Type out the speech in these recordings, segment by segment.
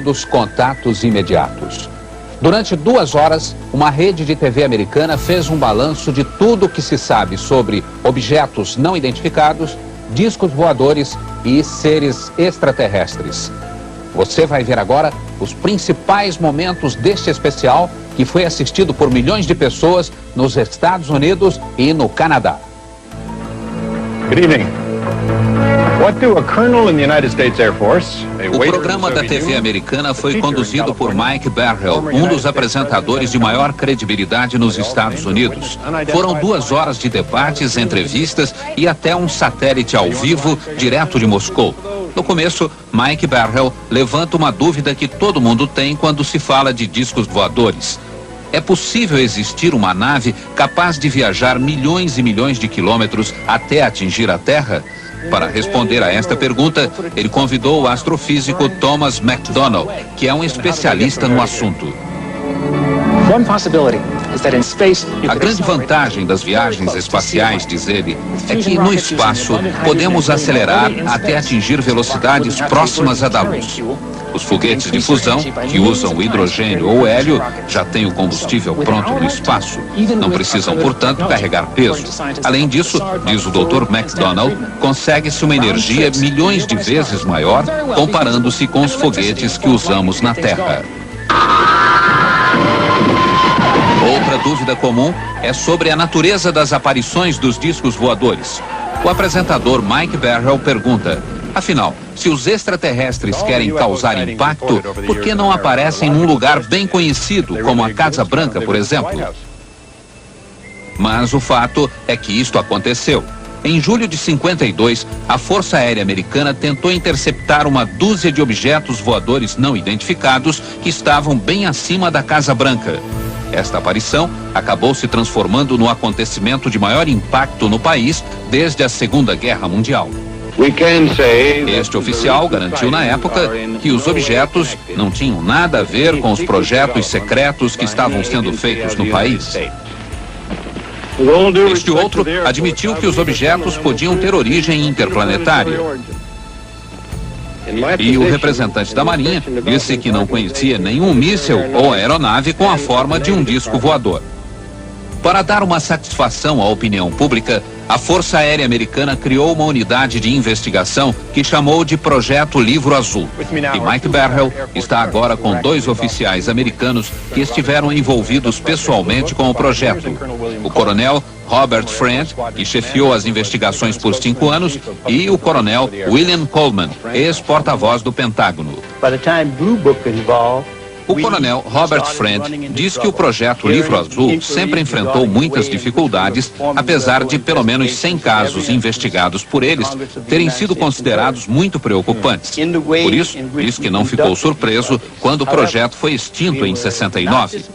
dos contatos imediatos. Durante 2 horas, uma rede de TV americana fez um balanço de tudo o que se sabe sobre objetos não identificados, discos voadores e seres extraterrestres. Você vai ver agora os principais momentos deste especial que foi assistido por milhões de pessoas nos Estados Unidos e no Canadá. Good evening. What do a colonel in the United States Air Force, O programa da TV americana foi conduzido por Mike Barrell, um dos apresentadores de maior credibilidade nos Estados Unidos. Foram 2 horas de debates, entrevistas e até um satélite ao vivo direto de Moscou. No começo, Mike Barrell levanta uma dúvida que todo mundo tem quando se fala de discos voadores. É possível existir uma nave capaz de viajar milhões e milhões de quilômetros até atingir a Terra? Para responder a esta pergunta, ele convidou o astrofísico Thomas McDonald, que é um especialista no assunto. A grande vantagem das viagens espaciais, diz ele, é que no espaço podemos acelerar até atingir velocidades próximas à da luz. Os foguetes de fusão, que usam hidrogênio ou hélio, já têm o combustível pronto no espaço. Não precisam, portanto, carregar peso. Além disso, diz o Dr. McDonald, consegue-se uma energia milhões de vezes maior comparando-se com os foguetes que usamos na Terra. Outra dúvida comum é sobre a natureza das aparições dos discos voadores. O apresentador Mike Barrell pergunta: afinal, se os extraterrestres querem causar impacto, por que não aparecem num lugar bem conhecido, como a Casa Branca, por exemplo? Mas o fato é que isto aconteceu. Em julho de 52, a Força Aérea Americana tentou interceptar uma dúzia de objetos voadores não identificados que estavam bem acima da Casa Branca. Esta aparição acabou se transformando no acontecimento de maior impacto no país desde a Segunda Guerra Mundial. Este oficial garantiu na época que os objetos não tinham nada a ver com os projetos secretos que estavam sendo feitos no país. Este outro admitiu que os objetos podiam ter origem interplanetária. E o representante da Marinha disse que não conhecia nenhum míssil ou aeronave com a forma de um disco voador. Para dar uma satisfação à opinião pública, a Força Aérea Americana criou uma unidade de investigação que chamou de Projeto Livro Azul. E Mike Barrell está agora com 2 oficiais americanos que estiveram envolvidos pessoalmente com o projeto. O coronel Robert Friend, que chefiou as investigações por 5 anos, e o coronel William Coleman, ex-porta-voz do Pentágono. O coronel Robert Friend diz que o projeto Livro Azul sempre enfrentou muitas dificuldades, apesar de pelo menos 100 casos investigados por eles terem sido considerados muito preocupantes. Por isso, diz que não ficou surpreso quando o projeto foi extinto em 69.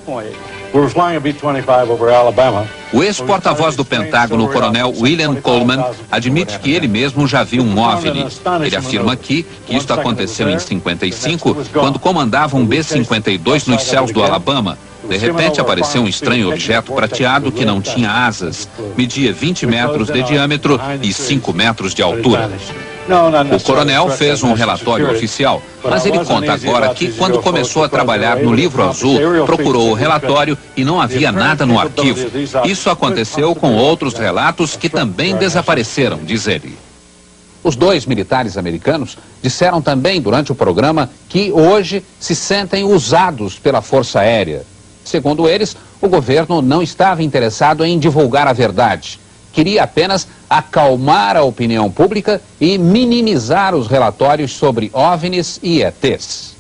O ex-porta-voz do Pentágono, o coronel William Coleman, admite que ele mesmo já viu um OVNI. Ele afirma aqui que isto aconteceu em 55, quando comandava um B-52 nos céus do Alabama. De repente apareceu um estranho objeto prateado que não tinha asas, media 20 metros de diâmetro e 5 metros de altura. O coronel fez um relatório oficial, mas ele conta agora que quando começou a trabalhar no Livro Azul, procurou o relatório e não havia nada no arquivo. Isso aconteceu com outros relatos que também desapareceram, diz ele. Os 2 militares americanos disseram também durante o programa que hoje se sentem usados pela Força Aérea. Segundo eles, o governo não estava interessado em divulgar a verdade. Queria apenas acalmar a opinião pública e minimizar os relatórios sobre OVNIs e ETs.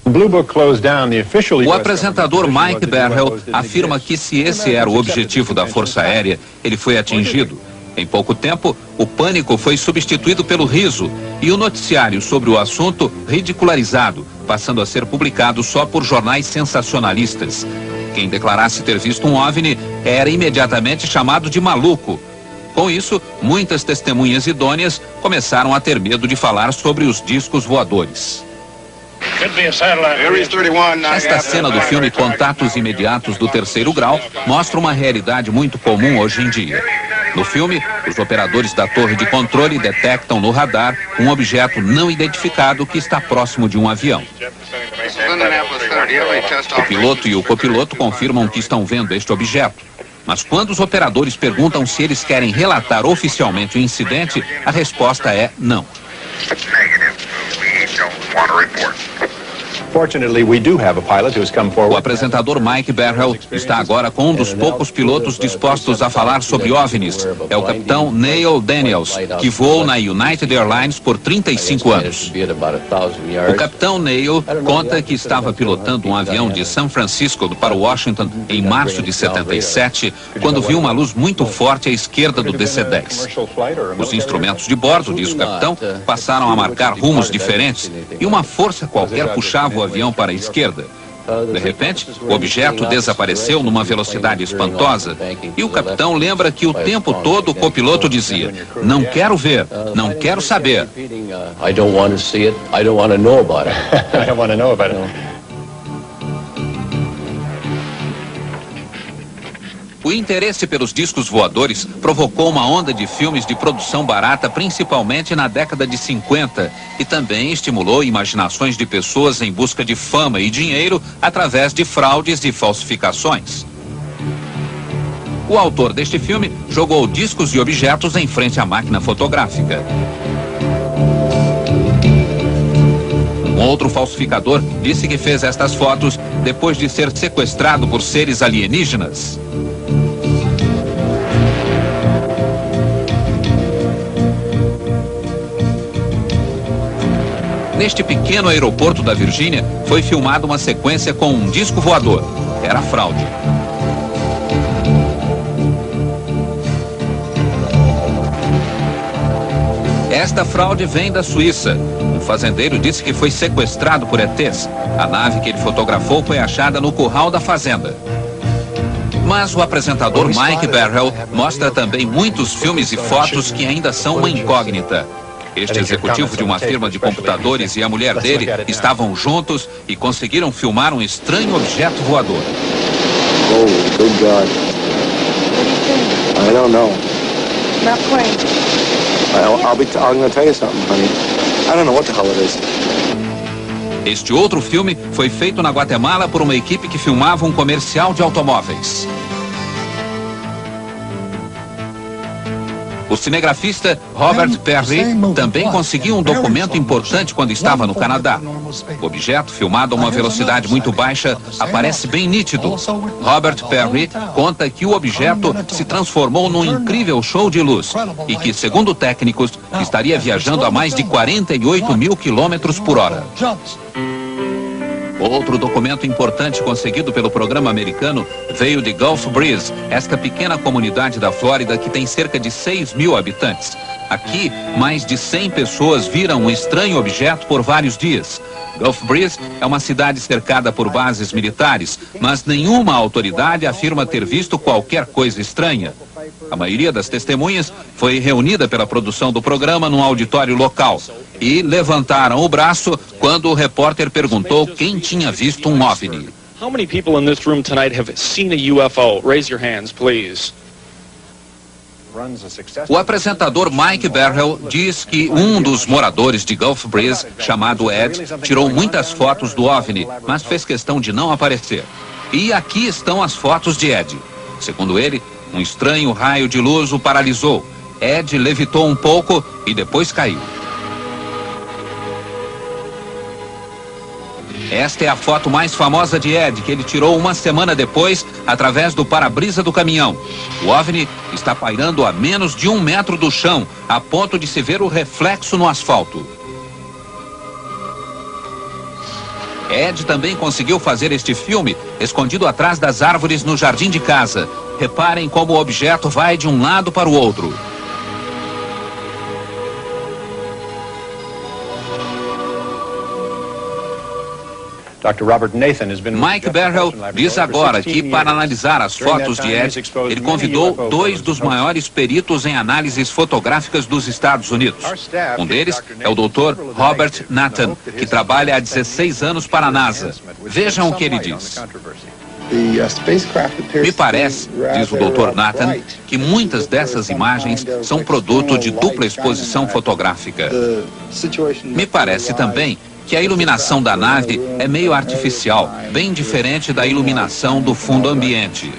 O apresentador Mike Barrell afirma que se esse era o objetivo da Força Aérea, ele foi atingido. Em pouco tempo, o pânico foi substituído pelo riso e o noticiário sobre o assunto ridicularizado, passando a ser publicado só por jornais sensacionalistas. Quem declarasse ter visto um OVNI era imediatamente chamado de maluco. Com isso, muitas testemunhas idôneas começaram a ter medo de falar sobre os discos voadores. Esta cena do filme Contatos Imediatos do Terceiro Grau mostra uma realidade muito comum hoje em dia. No filme, os operadores da torre de controle detectam no radar um objeto não identificado que está próximo de um avião. O piloto e o copiloto confirmam que estão vendo este objeto. Mas quando os operadores perguntam se eles querem relatar oficialmente o incidente, a resposta é não. O apresentador Mike Barrell está agora com um dos poucos pilotos dispostos a falar sobre OVNIs. É o capitão Neil Daniels, que voou na United Airlines por 35 anos. O capitão Neil conta que estava pilotando um avião de São Francisco para Washington em março de 77, quando viu uma luz muito forte à esquerda do DC-10. Os instrumentos de bordo, diz o capitão, passaram a marcar rumos diferentes e uma força qualquer puxava o avião para a esquerda. De repente, o objeto desapareceu numa velocidade espantosa e o capitão lembra que o tempo todo o copiloto dizia: não quero ver, não quero saber. O interesse pelos discos voadores provocou uma onda de filmes de produção barata, principalmente na década de 50, e também estimulou imaginações de pessoas em busca de fama e dinheiro através de fraudes e falsificações. O autor deste filme jogou discos e objetos em frente à máquina fotográfica. Um outro falsificador disse que fez estas fotos depois de ser sequestrado por seres alienígenas. Neste pequeno aeroporto da Virgínia, foi filmada uma sequência com um disco voador. Era fraude. Esta fraude vem da Suíça. Um fazendeiro disse que foi sequestrado por ETs. A nave que ele fotografou foi achada no curral da fazenda. Mas o apresentador Mike Barrell mostra também muitos filmes e fotos que ainda são uma incógnita. Este executivo de uma firma de computadores e a mulher dele estavam juntos e conseguiram filmar um estranho objeto voador. Oh, good God. I don't know. Not playing. I'm going to tell you something, honey. I don't know what the hell it is. Este outro filme foi feito na Guatemala por uma equipe que filmava um comercial de automóveis. O cinegrafista Robert Perry também conseguiu um documento importante quando estava no Canadá. O objeto, filmado a uma velocidade muito baixa, aparece bem nítido. Robert Perry conta que o objeto se transformou num incrível show de luz e que, segundo técnicos, estaria viajando a mais de 48 mil quilômetros por hora. Outro documento importante conseguido pelo programa americano veio de Gulf Breeze, esta pequena comunidade da Flórida que tem cerca de 6 mil habitantes. Aqui, mais de 100 pessoas viram um estranho objeto por vários dias. Gulf Breeze é uma cidade cercada por bases militares, mas nenhuma autoridade afirma ter visto qualquer coisa estranha. A maioria das testemunhas foi reunida pela produção do programa num auditório local e levantaram o braço quando o repórter perguntou quem tinha visto um OVNI. How many people in this room tonight have seen a UFO? Raise your hands, please. O apresentador Mike Barrell diz que um dos moradores de Gulf Breeze, chamado Ed, tirou muitas fotos do OVNI, mas fez questão de não aparecer. E aqui estão as fotos de Ed. Segundo ele, um estranho raio de luz o paralisou. Ed levitou um pouco e depois caiu. Esta é a foto mais famosa de Ed, que ele tirou uma semana depois, através do para-brisa do caminhão. O OVNI está pairando a menos de 1 metro do chão, a ponto de se ver o reflexo no asfalto. Ed também conseguiu fazer este filme, escondido atrás das árvores no jardim de casa. Reparem como o objeto vai de um lado para o outro. Mike Barrell diz agora que, para analisar as fotos de Ed, ele convidou 2 dos maiores peritos em análises fotográficas dos Estados Unidos. Um deles é o Dr. Robert Nathan, que trabalha há 16 anos para a NASA. Vejam o que ele diz. Me parece, diz o Dr. Nathan, que muitas dessas imagens são produto de dupla exposição fotográfica. Me parece também que a iluminação da nave é meio artificial, bem diferente da iluminação do fundo ambiente.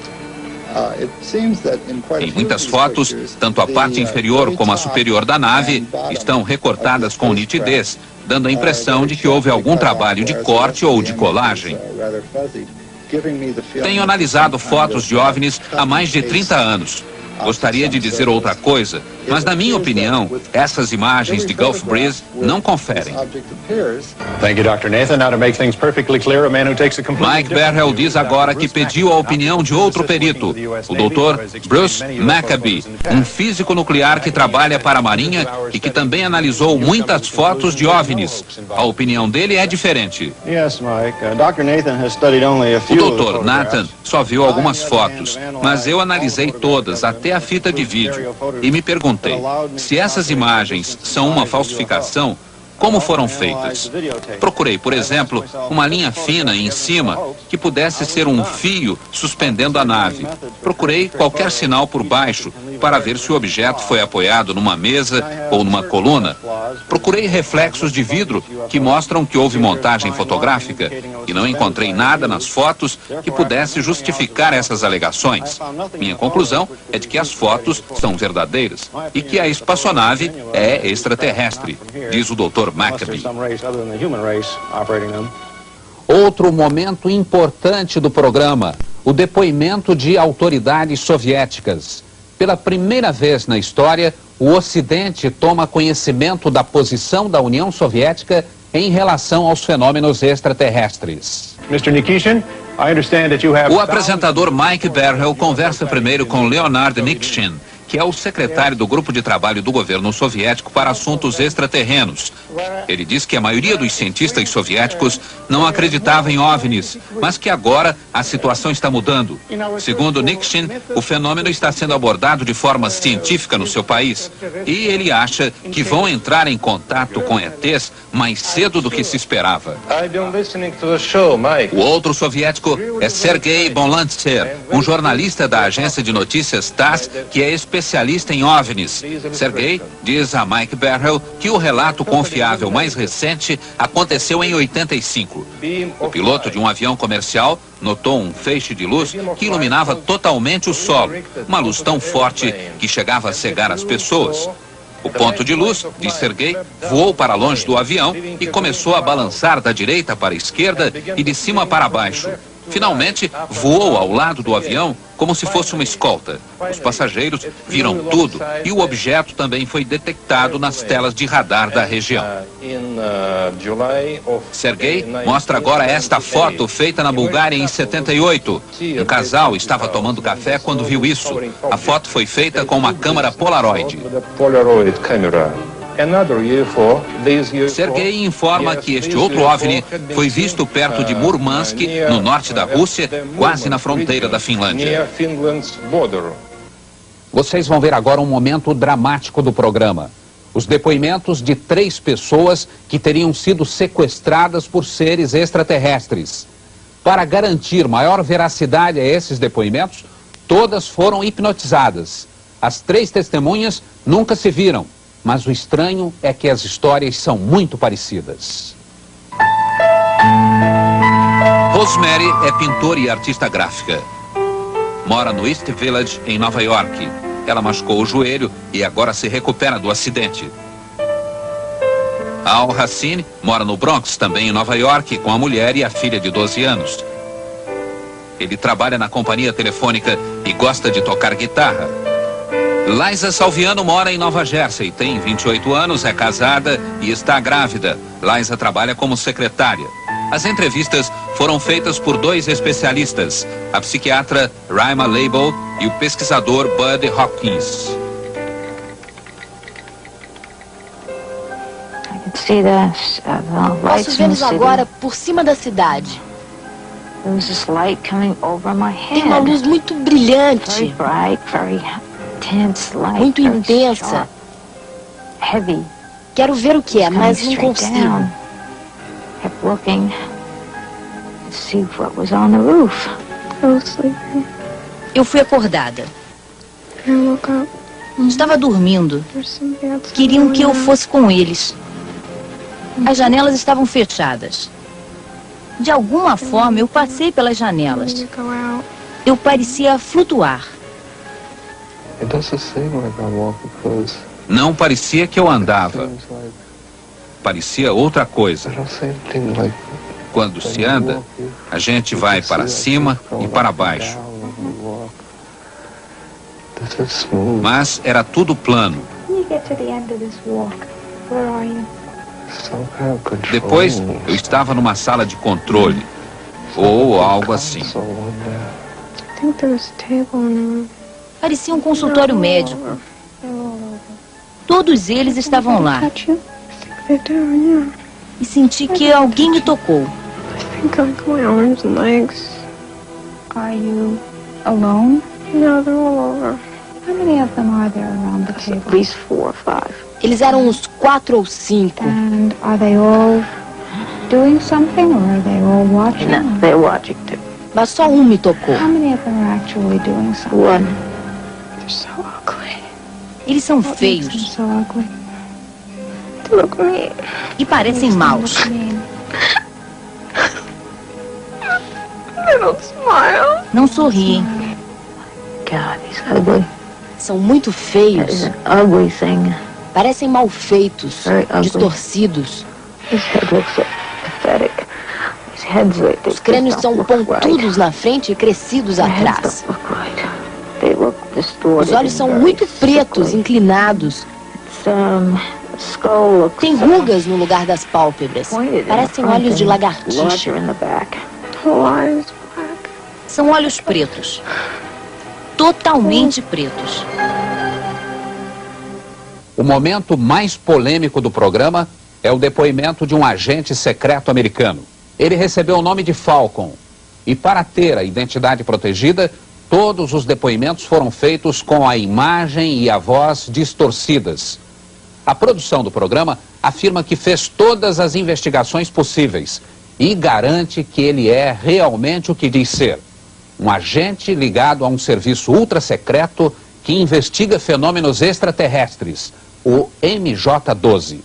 Em muitas fotos, tanto a parte inferior como a superior da nave estão recortadas com nitidez, dando a impressão de que houve algum trabalho de corte ou de colagem. Tenho analisado fotos de OVNIs há mais de 30 anos. Gostaria de dizer outra coisa, mas na minha opinião, essas imagens de Gulf Breeze não conferem. Mike Berhel diz agora que pediu a opinião de outro perito, o Dr. Bruce Maccabee, um físico nuclear que trabalha para a Marinha e que também analisou muitas fotos de OVNIs. A opinião dele é diferente. O Dr. Nathan só viu algumas fotos, mas eu analisei todas, até a fita de vídeo, e me perguntei, se essas imagens são uma falsificação, como foram feitas? Procurei, por exemplo, uma linha fina em cima que pudesse ser um fio suspendendo a nave. Procurei qualquer sinal por baixo para ver se o objeto foi apoiado numa mesa ou numa coluna. Procurei reflexos de vidro que mostram que houve montagem fotográfica e não encontrei nada nas fotos que pudesse justificar essas alegações. Minha conclusão é de que as fotos são verdadeiras e que a espaçonave é extraterrestre, diz o Dr. Maccabee. Outro momento importante do programa, o depoimento de autoridades soviéticas. Pela primeira vez na história, o Ocidente toma conhecimento da posição da União Soviética em relação aos fenômenos extraterrestres. O apresentador Mike Berhel conversa primeiro com Leonard Nikishin, que é o secretário do grupo de trabalho do governo soviético para assuntos extraterrenos. Ele diz que a maioria dos cientistas soviéticos não acreditava em OVNIs, mas que agora a situação está mudando. Segundo Nikishin, o fenômeno está sendo abordado de forma científica no seu país e ele acha que vão entrar em contato com ETs mais cedo do que se esperava. O outro soviético é Sergei Bonlantsev, um jornalista da agência de notícias TASS, que é especialista em OVNIs. Sergei diz a Mike Berhel que o relato confiável mais recente aconteceu em 85. O piloto de um avião comercial notou um feixe de luz que iluminava totalmente o solo, uma luz tão forte que chegava a cegar as pessoas. O ponto de luz, diz Sergei, voou para longe do avião e começou a balançar da direita para a esquerda e de cima para baixo. Finalmente, voou ao lado do avião como se fosse uma escolta. Os passageiros viram tudo e o objeto também foi detectado nas telas de radar da região. Sergei mostra agora esta foto feita na Bulgária em 78. Um casal estava tomando café quando viu isso. A foto foi feita com uma câmera Polaroid. Sergei informa que este outro OVNI foi visto perto de Murmansk, no norte da Rússia, quase na fronteira da Finlândia. Vocês vão ver agora um momento dramático do programa. Os depoimentos de 3 pessoas que teriam sido sequestradas por seres extraterrestres. Para garantir maior veracidade a esses depoimentos, todas foram hipnotizadas. As 3 testemunhas nunca se viram. Mas o estranho é que as histórias são muito parecidas. Rosemary é pintora e artista gráfica. Mora no East Village, em Nova York. Ela machucou o joelho e agora se recupera do acidente. Al Hassine mora no Bronx, também em Nova York, com a mulher e a filha de 12 anos. Ele trabalha na companhia telefônica e gosta de tocar guitarra. Liza Salviano mora em Nova Jersey, tem 28 anos, é casada e está grávida. Liza trabalha como secretária. As entrevistas foram feitas por 2 especialistas, a psiquiatra Raima Leibel e o pesquisador Bud Hopkins. Posso vê-los agora por cima da cidade. Tem uma luz muito brilhante. Muito intensa. Quero ver o que é, mas não consigo. Eu fui acordada. Estava dormindo. Queriam que eu fosse com eles. As janelas estavam fechadas. De alguma forma, eu passei pelas janelas. Eu parecia flutuar. Não parecia que eu andava. Parecia outra coisa. Quando se anda, a gente vai para cima e para baixo. Mas era tudo plano. Depois, eu estava numa sala de controle, ou algo assim. Parecia um consultório médico. Todos eles estavam lá. E senti que alguém me tocou. Are you alone? No, they're all over. How many of them are there around the table? At least 4 or 5. Eles eram uns 4 ou 5. And are they all doing something or are they all watching? No, they're watching too. Mas só um me tocou. How many of them are actually doing something? One. They're so ugly. Eles são What makes them feios so ugly? They look mean. e parecem maus. They don't smile. Não sorriem. God, he's ugly. São muito That is feios. an ugly thing. Parecem mal feitos, Very ugly. distorcidos. His head looks so pathetic. His head's like Os crânios são pontudos na frente e crescidos atrás. They look distorted. Os olhos são muito pretos, inclinados. Skull looks Tem rugas no lugar das pálpebras. Parecem olhos de lagartixa. larger in the back. Whole eyes black. São olhos pretos. Totalmente pretos. O momento mais polêmico do programa é o depoimento de um agente secreto americano. Ele recebeu o nome de Falcon. E para ter a identidade protegida, todos os depoimentos foram feitos com a imagem e a voz distorcidas. A produção do programa afirma que fez todas as investigações possíveis e garante que ele é realmente o que diz ser. Um agente ligado a um serviço ultra-secreto que investiga fenômenos extraterrestres, o MJ-12.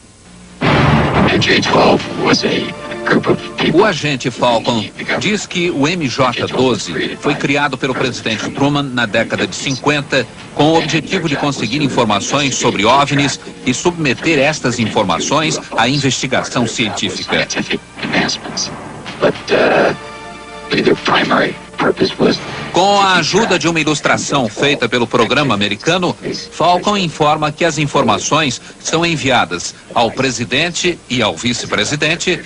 O agente Falcon diz que o MJ-12 foi criado pelo presidente Truman na década de 50 com o objetivo de conseguir informações sobre OVNIs e submeter estas informações à investigação científica. Com a ajuda de uma ilustração feita pelo programa americano, Falcon informa que as informações são enviadas ao presidente e ao vice-presidente,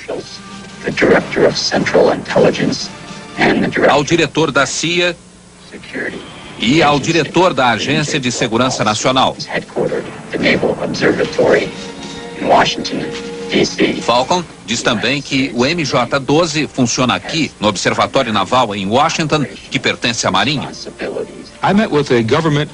ao diretor da CIA e ao diretor da Agência de Segurança Nacional. Falcon diz também que o MJ-12 funciona aqui, no Observatório Naval em Washington, que pertence à Marinha.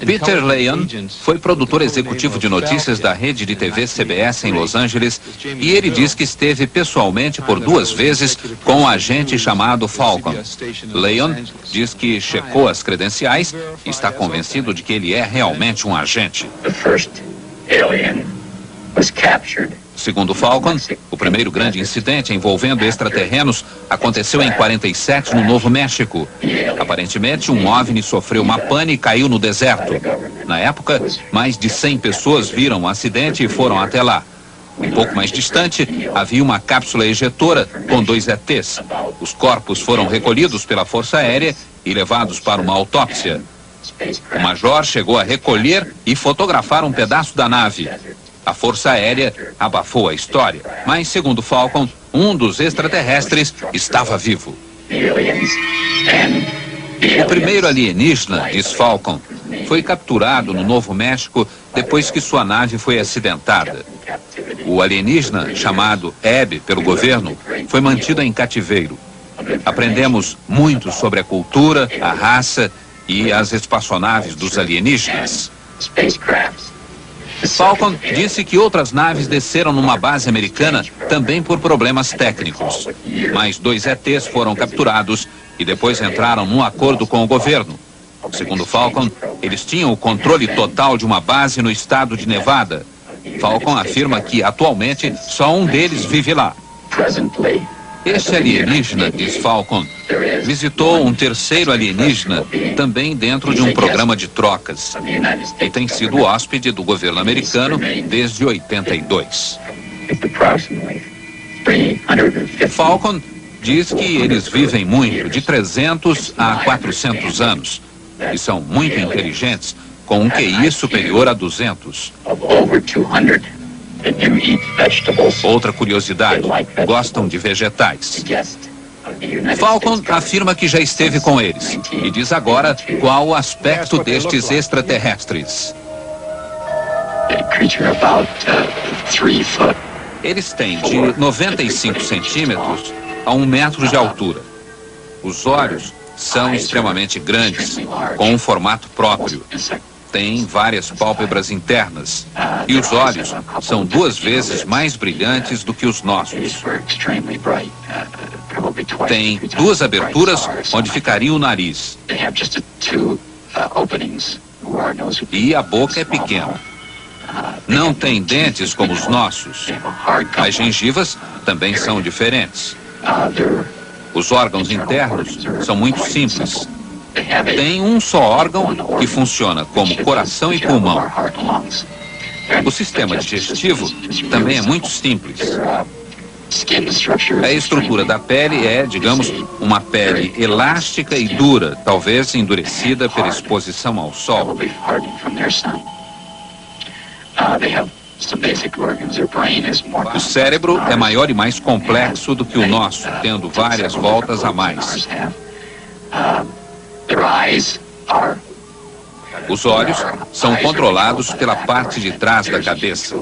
Peter Leon foi produtor executivo de notícias da rede de TV CBS em Los Angeles e ele diz que esteve pessoalmente por 2 vezes com um agente chamado Falcon. Leon diz que checou as credenciais e está convencido de que ele é realmente um agente. Segundo Falcon, o primeiro grande incidente envolvendo extraterrenos aconteceu em 47 no Novo México. Aparentemente, um OVNI sofreu uma pane e caiu no deserto. Na época, mais de 100 pessoas viram o acidente e foram até lá. Um pouco mais distante, havia uma cápsula ejetora com 2 ETs. Os corpos foram recolhidos pela Força Aérea e levados para uma autópsia. O major chegou a recolher e fotografar um pedaço da nave. A Força Aérea abafou a história, mas, segundo Falcon, um dos extraterrestres estava vivo. O primeiro alienígena, diz Falcon, foi capturado no Novo México depois que sua nave foi acidentada. O alienígena, chamado Abby pelo governo, foi mantido em cativeiro. Aprendemos muito sobre a cultura, a raça e as espaçonaves dos alienígenas. Falcon disse que outras naves desceram numa base americana também por problemas técnicos. Mais 2 ETs foram capturados e depois entraram num acordo com o governo. Segundo Falcon, eles tinham o controle total de uma base no estado de Nevada. Falcon afirma que, atualmente, só um deles vive lá. Este alienígena, diz Falcon, visitou um terceiro alienígena também dentro de um programa de trocas e tem sido hóspede do governo americano desde 82. Falcon diz que eles vivem muito, de 300 a 400 anos, e são muito inteligentes, com um QI superior a 200. Outra curiosidade, gostam de vegetais. Falcon afirma que já esteve com eles e diz agora qual o aspecto destes extraterrestres. Eles têm de 95 centímetros a 1 metro de altura. Os olhos são extremamente grandes, com um formato próprio. Tem várias pálpebras internas e os olhos são 2 vezes mais brilhantes do que os nossos. Tem 2 aberturas onde ficaria o nariz. E a boca é pequena. Não tem dentes como os nossos. As gengivas também são diferentes. Os órgãos internos são muito simples. Tem um só órgão que funciona como coração e pulmão. O sistema digestivo também é muito simples. A estrutura da pele é, digamos, uma pele elástica e dura, talvez endurecida pela exposição ao sol. O cérebro é maior e mais complexo do que o nosso, tendo várias voltas a mais. Os olhos são controlados pela parte de trás da cabeça.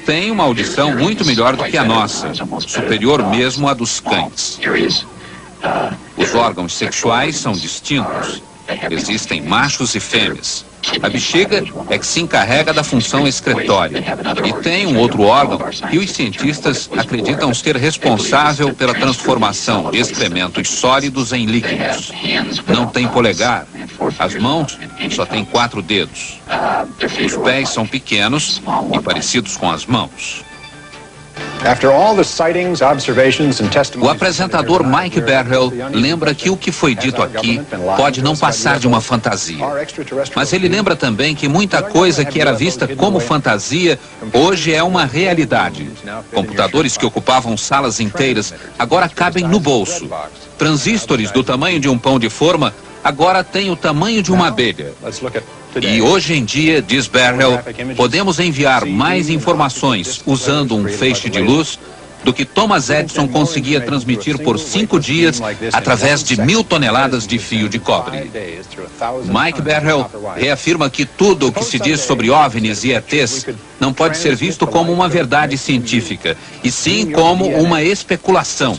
Tem uma audição muito melhor do que a nossa, superior mesmo à dos cães. Os órgãos sexuais são distintos. Existem machos e fêmeas. A bexiga é que se encarrega da função excretória. E tem um outro órgão que os cientistas acreditam ser responsável pela transformação de excrementos sólidos em líquidos. Não tem polegar. As mãos só têm 4 dedos. Os pés são pequenos e parecidos com as mãos. O apresentador Mike Barrell lembra que o que foi dito aqui pode não passar de uma fantasia. Mas ele lembra também que muita coisa que era vista como fantasia hoje é uma realidade. Computadores que ocupavam salas inteiras agora cabem no bolso. Transistores do tamanho de um pão de forma agora têm o tamanho de uma abelha. E hoje em dia, diz Barrell, podemos enviar mais informações usando um feixe de luz do que Thomas Edison conseguia transmitir por 5 dias através de 1000 toneladas de fio de cobre. Mike Barrell reafirma que tudo o que se diz sobre OVNIs e ETs não pode ser visto como uma verdade científica, e sim como uma especulação.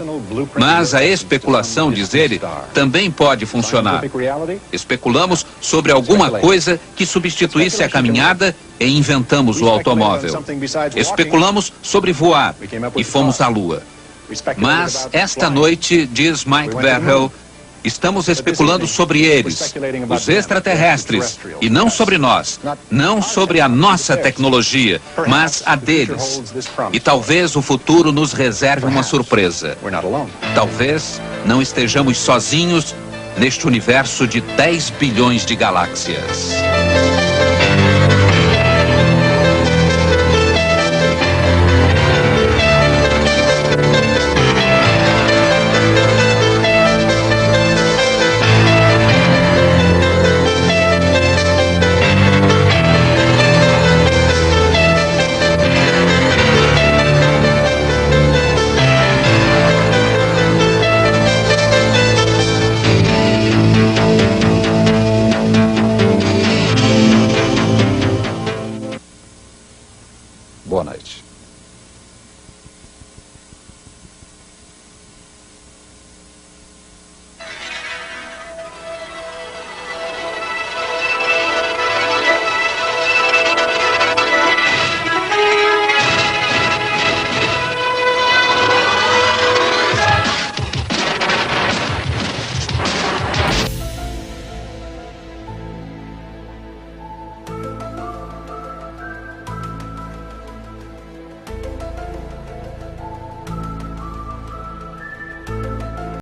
Mas a especulação, diz ele, também pode funcionar. Especulamos sobre alguma coisa que substituísse a caminhada e inventamos o automóvel. Especulamos sobre voar e fomos à Lua. Mas esta noite, diz Mike Barrell, estamos especulando sobre eles, os extraterrestres, e não sobre nós, não sobre a nossa tecnologia, mas a deles. E talvez o futuro nos reserve uma surpresa. Talvez não estejamos sozinhos neste universo de 10 bilhões de galáxias.